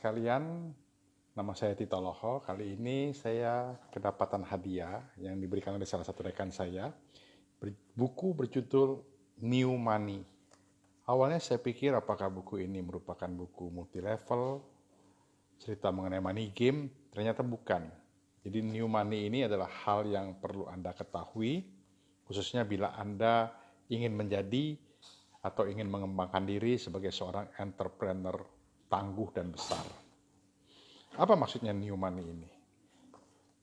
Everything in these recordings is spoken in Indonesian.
sekalian, nama saya Tito Loho. Kali ini saya kedapatan hadiah yang diberikan oleh salah satu rekan saya. Buku berjudul New Money. Awalnya saya pikir apakah buku ini merupakan buku multi-level, cerita mengenai money game, ternyata bukan. Jadi New Money ini adalah hal yang perlu Anda ketahui, khususnya bila Anda ingin menjadi atau ingin mengembangkan diri sebagai seorang entrepreneur tangguh dan besar. Apa maksudnya new money ini?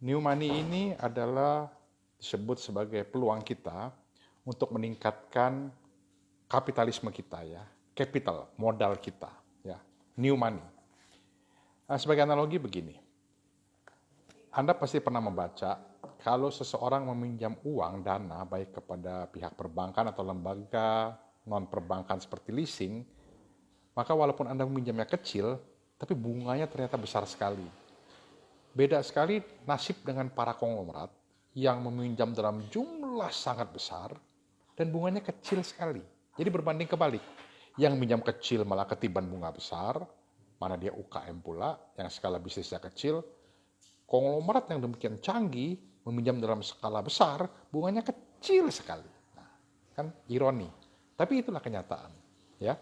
New money ini adalah disebut sebagai peluang kita untuk meningkatkan kapitalisme kita ya, capital, modal kita ya, new money. Sebagai analogi begini, Anda pasti pernah membaca kalau seseorang meminjam uang dana baik kepada pihak perbankan atau lembaga non perbankan seperti leasing, maka walaupun Anda meminjamnya kecil, tapi bunganya ternyata besar sekali. Beda sekali nasib dengan para konglomerat yang meminjam dalam jumlah sangat besar dan bunganya kecil sekali. Jadi berbanding kebalik. Yang minjam kecil malah ketiban bunga besar, mana dia UKM pula, yang skala bisnisnya kecil. Konglomerat yang demikian canggih, meminjam dalam skala besar, bunganya kecil sekali. Nah, kan ironi. Tapi itulah kenyataan. Ya.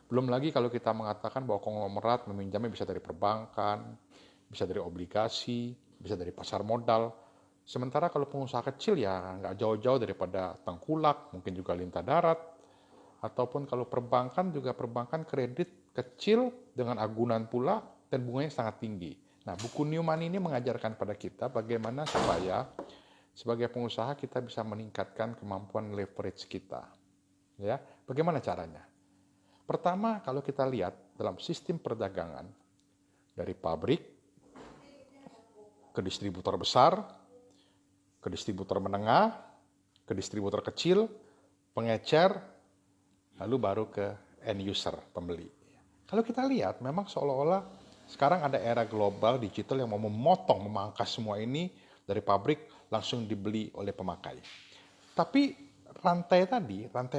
Belum lagi kalau kita mengatakan bahwa konglomerat meminjamnya bisa dari perbankan, bisa dari obligasi, bisa dari pasar modal. Sementara kalau pengusaha kecil ya nggak jauh-jauh daripada tengkulak, mungkin juga lintah darat. Ataupun kalau perbankan juga perbankan kredit kecil dengan agunan pula dan bunganya sangat tinggi. Nah, buku New Money ini mengajarkan pada kita bagaimana supaya sebagai pengusaha kita bisa meningkatkan kemampuan leverage kita. Ya, bagaimana caranya? Pertama, kalau kita lihat dalam sistem perdagangan, dari pabrik ke distributor besar, ke distributor menengah, ke distributor kecil, pengecer, lalu baru ke end user, pembeli. Kalau kita lihat, memang seolah-olah sekarang ada era global digital yang mau memotong, memangkas semua ini dari pabrik langsung dibeli oleh pemakai. Tapi rantai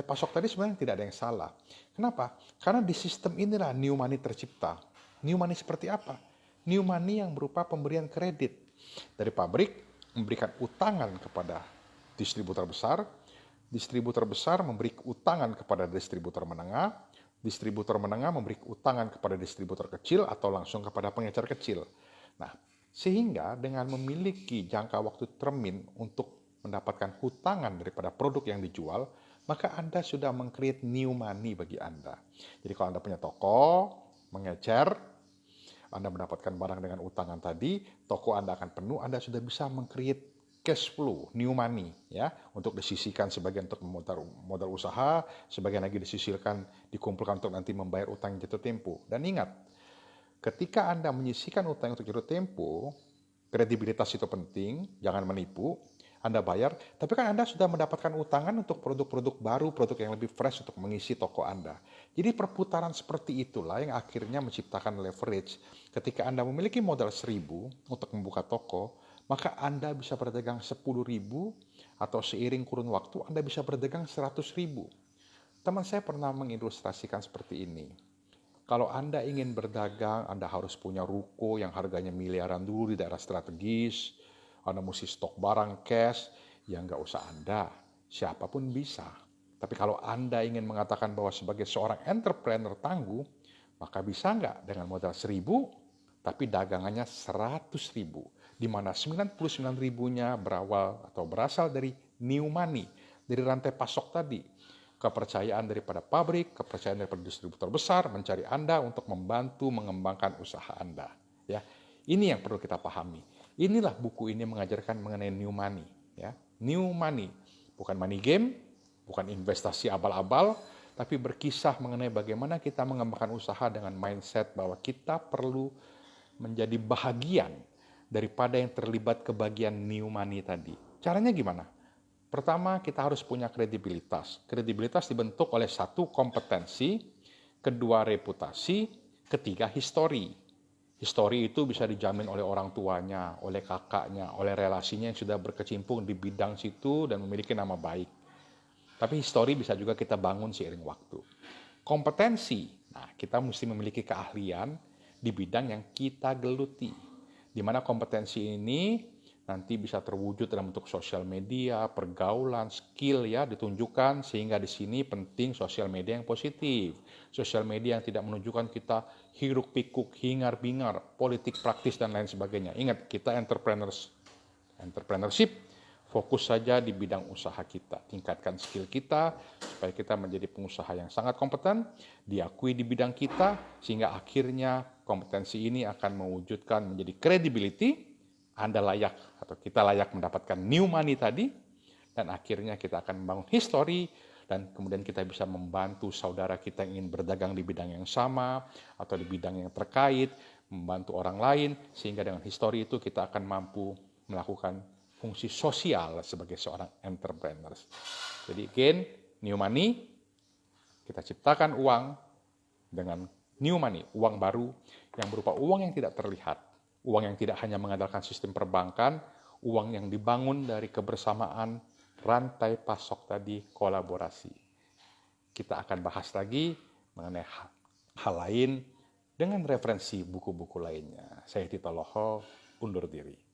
pasok tadi sebenarnya tidak ada yang salah. Kenapa? Karena di sistem inilah new money tercipta. New money seperti apa? New money yang berupa pemberian kredit dari pabrik, memberikan utangan kepada distributor besar memberi utangan kepada distributor menengah memberi utangan kepada distributor kecil atau langsung kepada pengecer kecil. Nah, sehingga dengan memiliki jangka waktu termin untuk mendapatkan hutangan daripada produk yang dijual, maka Anda sudah meng-create new money bagi Anda. Jadi kalau Anda punya toko, mengecer, Anda mendapatkan barang dengan utangan tadi, toko Anda akan penuh, Anda sudah bisa meng-create cash flow, new money, ya, untuk disisihkan sebagian untuk modal usaha, sebagian lagi disisihkan, dikumpulkan untuk nanti membayar utang yang jatuh tempo. Dan ingat, ketika Anda menyisihkan utang untuk jatuh tempo, kredibilitas itu penting, jangan menipu. Anda bayar, tapi kan Anda sudah mendapatkan utangan untuk produk-produk baru, produk yang lebih fresh untuk mengisi toko Anda. Jadi perputaran seperti itulah yang akhirnya menciptakan leverage. Ketika Anda memiliki modal 1.000 untuk membuka toko, maka Anda bisa berdagang 10.000 atau seiring kurun waktu Anda bisa berdagang 100.000. Teman saya pernah mengilustrasikan seperti ini. Kalau Anda ingin berdagang, Anda harus punya ruko yang harganya miliaran dulu di daerah strategis. Anda mesti stok barang cash, ya nggak usah Anda, siapapun bisa. Tapi kalau Anda ingin mengatakan bahwa sebagai seorang entrepreneur tangguh, maka bisa nggak dengan modal 1.000, tapi dagangannya 100.000, di mana 99.000-nya berawal atau berasal dari new money, dari rantai pasok tadi. Kepercayaan daripada pabrik, kepercayaan daripada distributor besar mencari Anda untuk membantu mengembangkan usaha Anda. Ya, ini yang perlu kita pahami. Inilah buku ini mengajarkan mengenai new money. Ya, new money, bukan money game, bukan investasi abal-abal, tapi berkisah mengenai bagaimana kita mengembangkan usaha dengan mindset bahwa kita perlu menjadi bahagian daripada yang terlibat kebagian new money tadi. Caranya gimana? Pertama, kita harus punya kredibilitas. Kredibilitas dibentuk oleh satu, kompetensi, kedua, reputasi, ketiga, histori. Histori itu bisa dijamin oleh orang tuanya, oleh kakaknya, oleh relasinya yang sudah berkecimpung di bidang situ dan memiliki nama baik. Tapi histori bisa juga kita bangun seiring waktu. Kompetensi, nah kita mesti memiliki keahlian di bidang yang kita geluti. Di mana kompetensi ini nanti bisa terwujud dalam bentuk sosial media, pergaulan, skill ya ditunjukkan, sehingga di sini penting sosial media yang positif. Sosial media yang tidak menunjukkan kita hiruk pikuk, hingar bingar, politik praktis dan lain sebagainya. Ingat, kita entrepreneurship, fokus saja di bidang usaha kita, tingkatkan skill kita supaya kita menjadi pengusaha yang sangat kompeten, diakui di bidang kita, sehingga akhirnya kompetensi ini akan mewujudkan menjadi credibility. Anda layak atau kita layak mendapatkan new money tadi, dan akhirnya kita akan membangun history, dan kemudian kita bisa membantu saudara kita yang ingin berdagang di bidang yang sama atau di bidang yang terkait, membantu orang lain, sehingga dengan history itu kita akan mampu melakukan fungsi sosial sebagai seorang entrepreneur. Jadi again, new money, kita ciptakan uang dengan new money, uang baru yang berupa uang yang tidak terlihat. Uang yang tidak hanya mengandalkan sistem perbankan, uang yang dibangun dari kebersamaan, rantai pasok tadi, kolaborasi. Kita akan bahas lagi mengenai hal lain dengan referensi buku-buku lainnya. Saya Tito Loho, undur diri.